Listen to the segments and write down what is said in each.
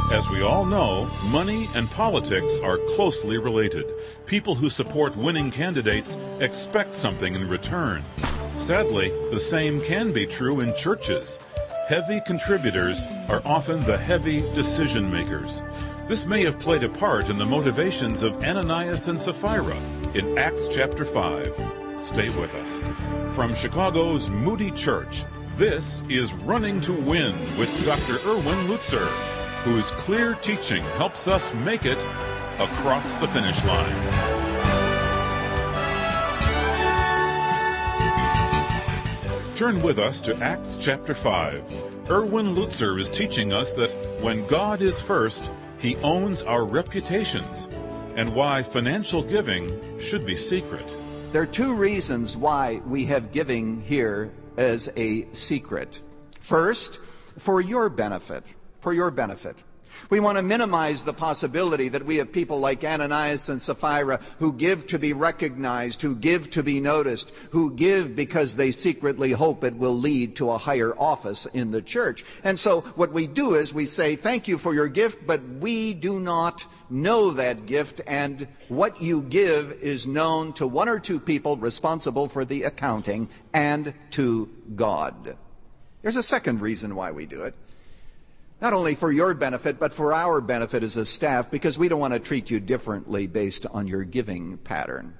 As we all know, money and politics are closely related. People who support winning candidates expect something in return. Sadly, the same can be true in churches. Heavy contributors are often the heavy decision makers. This may have played a part in the motivations of Ananias and Sapphira in Acts chapter 5. Stay with us. From Chicago's Moody Church, this is Running to Win with Dr. Erwin Lutzer, whose clear teaching helps us make it across the finish line. Turn with us to Acts chapter 5. Erwin Lutzer is teaching us that when God is first, He owns our reputations, and why financial giving should be secret. There are two reasons why we have giving here as a secret. First, for your benefit. For your benefit. We want to minimize the possibility that we have people like Ananias and Sapphira who give to be recognized, who give to be noticed, who give because they secretly hope it will lead to a higher office in the church. And so what we do is we say, thank you for your gift, but we do not know that gift, and what you give is known to one or two people responsible for the accounting and to God. There's a second reason why we do it. Not only for your benefit, but for our benefit as a staff, because we don't want to treat you differently based on your giving pattern.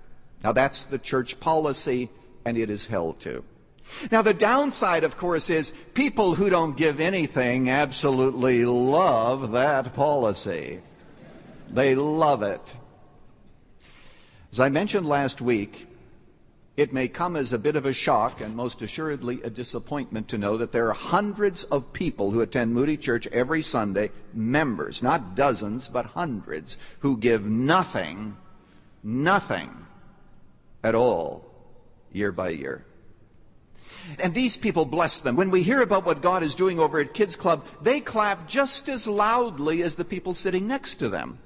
Now, that's the church policy, and it is held to. Now, the downside, of course, is people who don't give anything absolutely love that policy. They love it. As I mentioned last week, it may come as a bit of a shock and most assuredly a disappointment to know that there are hundreds of people who attend Moody Church every Sunday, members, not dozens, but hundreds, who give nothing at all, year by year. And these people, bless them. When we hear about what God is doing over at Kids Club, they clap just as loudly as the people sitting next to them.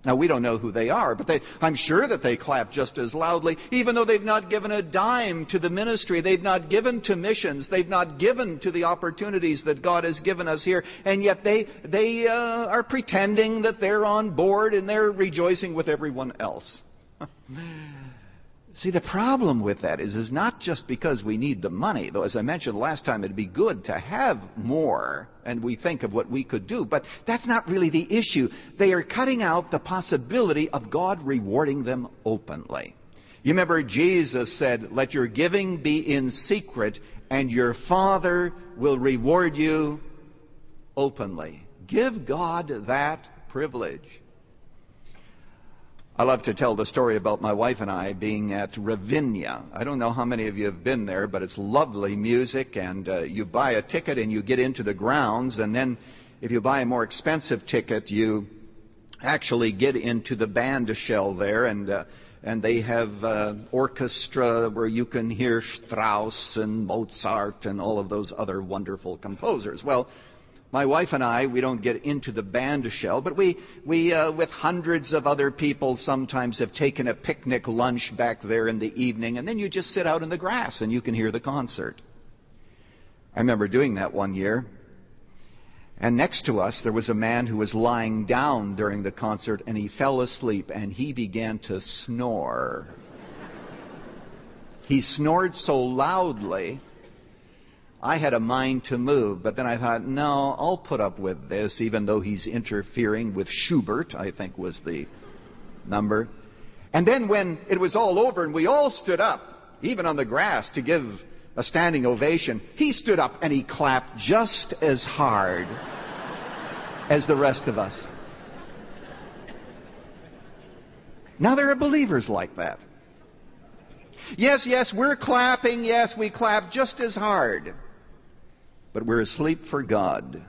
Now, we don't know who they are, but I'm sure that they clap just as loudly, even though they've not given a dime to the ministry. They've not given to missions. They've not given to the opportunities that God has given us here. And yet they are pretending that they're on board and they're rejoicing with everyone else. See, the problem with that is not just because we need the money, though as I mentioned last time, it'd be good to have more, and we think of what we could do, but that's not really the issue. They are cutting out the possibility of God rewarding them openly. You remember Jesus said, let your giving be in secret, and your Father will reward you openly. Give God that privilege. I love to tell the story about my wife and I being at Ravinia. I don't know how many of you have been there, but it's lovely music, and you buy a ticket and you get into the grounds, and then if you buy a more expensive ticket, you actually get into the band shell there, and they have orchestra where you can hear Strauss and Mozart and all of those other wonderful composers. Well, my wife and I, we don't get into the band shell, but we with hundreds of other people, sometimes have taken a picnic lunch back there in the evening, and then you just sit out in the grass and you can hear the concert. I remember doing that one year, and next to us there was a man who was lying down during the concert, and he fell asleep, and he began to snore. He snored so loudly, I had a mind to move, but then I thought, no, I'll put up with this, even though he's interfering with Schubert, I think was the number. And then when it was all over and we all stood up, even on the grass, to give a standing ovation, he stood up and he clapped just as hard as the rest of us. Now there are believers like that. Yes, we're clapping. Yes, we clap just as hard. But we're asleep for God,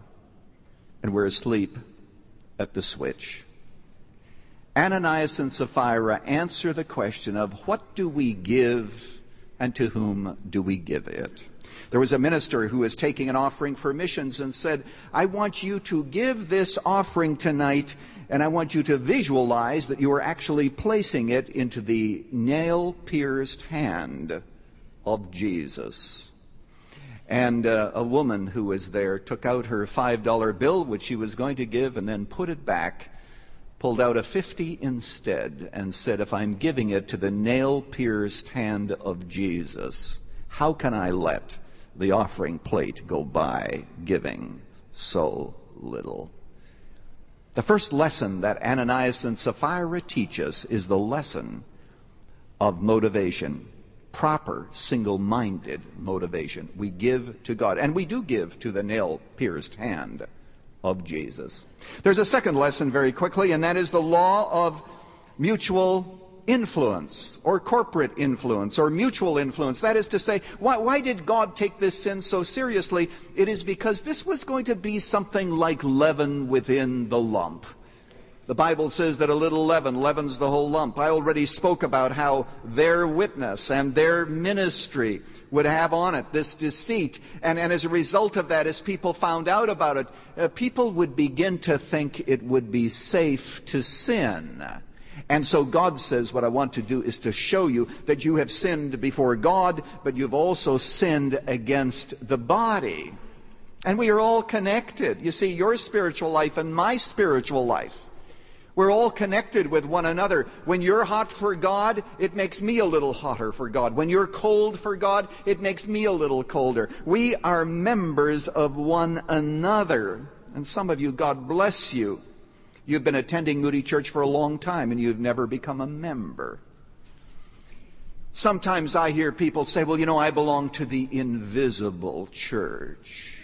and we're asleep at the switch. Ananias and Sapphira answer the question of what do we give and to whom do we give it? There was a minister who was taking an offering for missions and said, I want you to give this offering tonight, and I want you to visualize that you are actually placing it into the nail-pierced hand of Jesus. And a woman who was there took out her $5 bill, which she was going to give, and then put it back, pulled out a 50 instead, and said, if I'm giving it to the nail-pierced hand of Jesus, how can I let the offering plate go by giving so little? The first lesson that Ananias and Sapphira teach us is the lesson of motivation. Proper, single-minded motivation. We give to God, and we do give to the nail-pierced hand of Jesus. There's a second lesson very quickly, and that is the law of mutual influence, or corporate influence, or mutual influence. That is to say, why did God take this sin so seriously? It is because this was going to be something like leaven within the lump. The Bible says that a little leaven leavens the whole lump. I already spoke about how their witness and their ministry would have on it this deceit. And as a result of that, as people found out about it, people would begin to think it would be safe to sin. And so God says, what I want to do is to show you that you have sinned before God, but you've also sinned against the body. And we are all connected. You see, your spiritual life and my spiritual life, we're all connected with one another. When you're hot for God, it makes me a little hotter for God. When you're cold for God, it makes me a little colder. We are members of one another. And some of you, God bless you, you've been attending Moody Church for a long time and you've never become a member. Sometimes I hear people say, well, you know, I belong to the invisible church.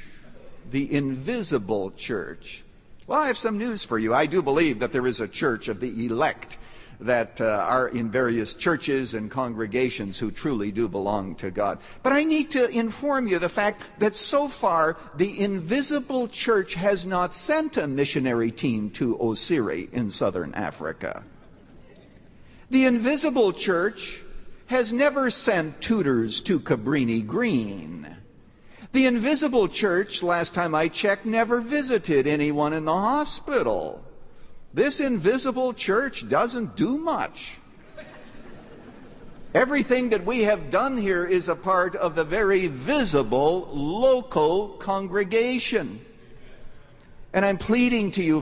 The invisible church. Well, I have some news for you. I do believe that there is a church of the elect that are in various churches and congregations who truly do belong to God. But I need to inform you the fact that so far the invisible church has not sent a missionary team to Osiri in southern Africa. The invisible church has never sent tutors to Cabrini Green. The invisible church, last time I checked, never visited anyone in the hospital. This invisible church doesn't do much. Everything that we have done here is a part of the very visible local congregation. And I'm pleading to you,